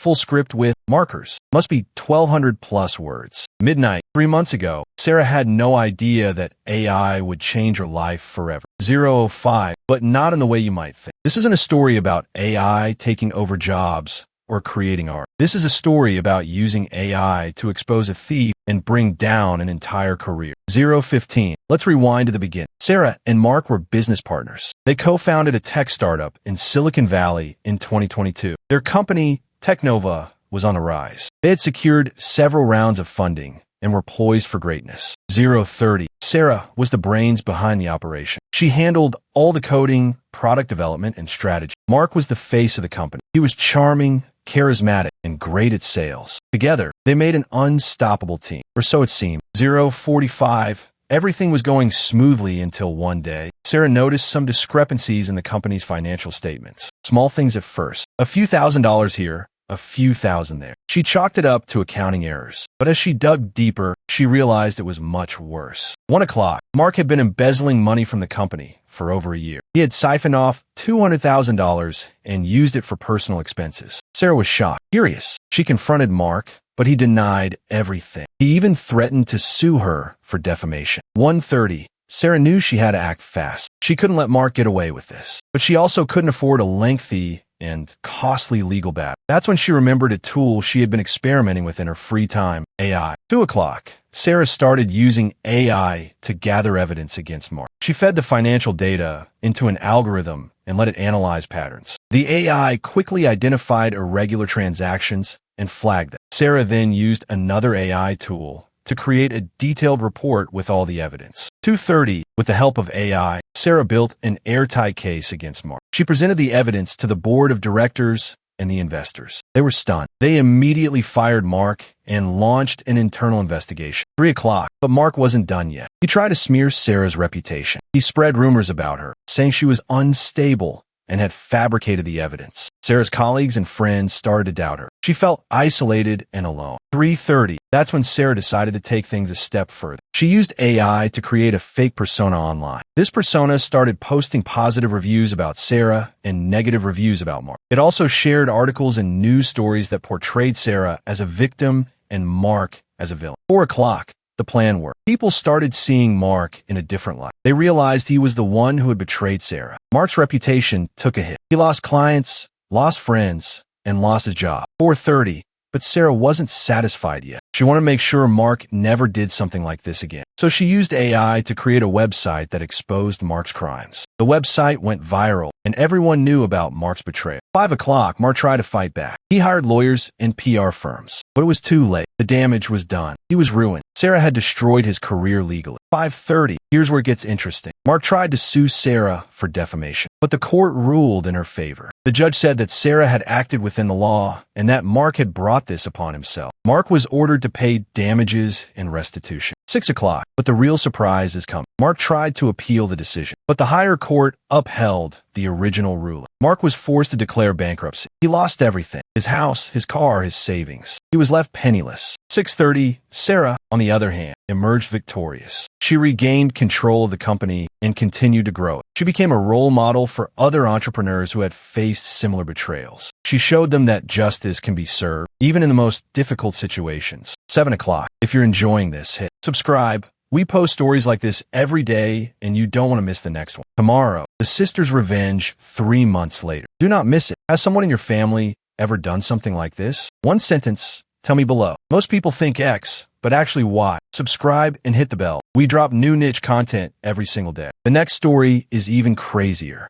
full script with markers. Must be 1,200 plus words. Midnight. 3 months ago, Sarah had no idea that AI would change her life forever. 005, but not in the way you might think. This isn't a story about AI taking over jobs or creating art. This is a story about using AI to expose a thief and bring down an entire career. 015. Let's rewind to the beginning. Sarah and Mark were business partners. They co-founded a tech startup in Silicon Valley in 2022. Their company, Technova, was on the rise. They had secured several rounds of funding and were poised for greatness. 030. Sarah was the brains behind the operation. She handled all the coding, product development, and strategy. Mark was the face of the company. He was charming, charismatic, and great at sales. Together, they made an unstoppable team, or so it seemed. 045. Everything was going smoothly until one day, Sarah noticed some discrepancies in the company's financial statements. Small things at first. A few $1,000s here, a few thousand there. She chalked it up to accounting errors. But as she dug deeper, she realized it was much worse. 1 o'clock. Mark had been embezzling money from the company for over a year. He had siphoned off $200,000 and used it for personal expenses. Sarah was shocked, furious. She confronted Mark, but he denied everything. He even threatened to sue her for defamation. 1:30. Sarah knew she had to act fast. She couldn't let Mark get away with this. But she also couldn't afford a lengthy and costly legal battle. That's when she remembered a tool she had been experimenting with in her free time, AI. 2 o'clock. Sarah started using AI to gather evidence against Mark. She fed the financial data into an algorithm and let it analyze patterns. The AI quickly identified irregular transactions and flagged them. Sarah then used another AI tool to create a detailed report with all the evidence. 2:30, with the help of AI, Sarah built an airtight case against Mark. She presented the evidence to the board of directors and the investors. They were stunned. They immediately fired Mark and launched an internal investigation. 3 o'clock, but Mark wasn't done yet. He tried to smear Sarah's reputation. He spread rumors about her, saying she was unstable and had fabricated the evidence. Sarah's colleagues and friends started to doubt her. She felt isolated and alone. 3:30. That's when Sarah decided to take things a step further. She used AI to create a fake persona online. This persona started posting positive reviews about Sarah and negative reviews about Mark. It also shared articles and news stories that portrayed Sarah as a victim and Mark as a villain. 4 o'clock. The plan worked. People started seeing Mark in a different light. They realized he was the one who had betrayed Sarah. Mark's reputation took a hit. He lost clients, lost friends, and lost his job. 4:30, but Sarah wasn't satisfied yet. She wanted to make sure Mark never did something like this again. So she used AI to create a website that exposed Mark's crimes. The website went viral, and everyone knew about Mark's betrayal. 5 o'clock, Mark tried to fight back. He hired lawyers and PR firms, but it was too late. The damage was done. He was ruined. Sarah had destroyed his career legally. 5:30. Here's where it gets interesting. Mark tried to sue Sarah for defamation, but the court ruled in her favor. The judge said that Sarah had acted within the law and that Mark had brought this upon himself. Mark was ordered to pay damages and restitution. 6 o'clock, but the real surprise is coming. Mark tried to appeal the decision, but the higher court upheld the original ruling. Mark was forced to declare bankruptcy. He lost everything: his house, his car, his savings. He was left penniless. 6:30, Sarah, on the other hand, emerged victorious. She regained control of the company and continued to grow it. She became a role model for other entrepreneurs who had faced similar betrayals. She showed them that justice can be served, even in the most difficult situations. 7 o'clock. If you're enjoying this, hit subscribe. We post stories like this every day, and you don't want to miss the next one. Tomorrow, the sister's revenge 3 months later. Do not miss it. Has someone in your family ever done something like this? One sentence, tell me below. Most people think X, but actually Y. Subscribe and hit the bell. We drop new niche content every single day. The next story is even crazier.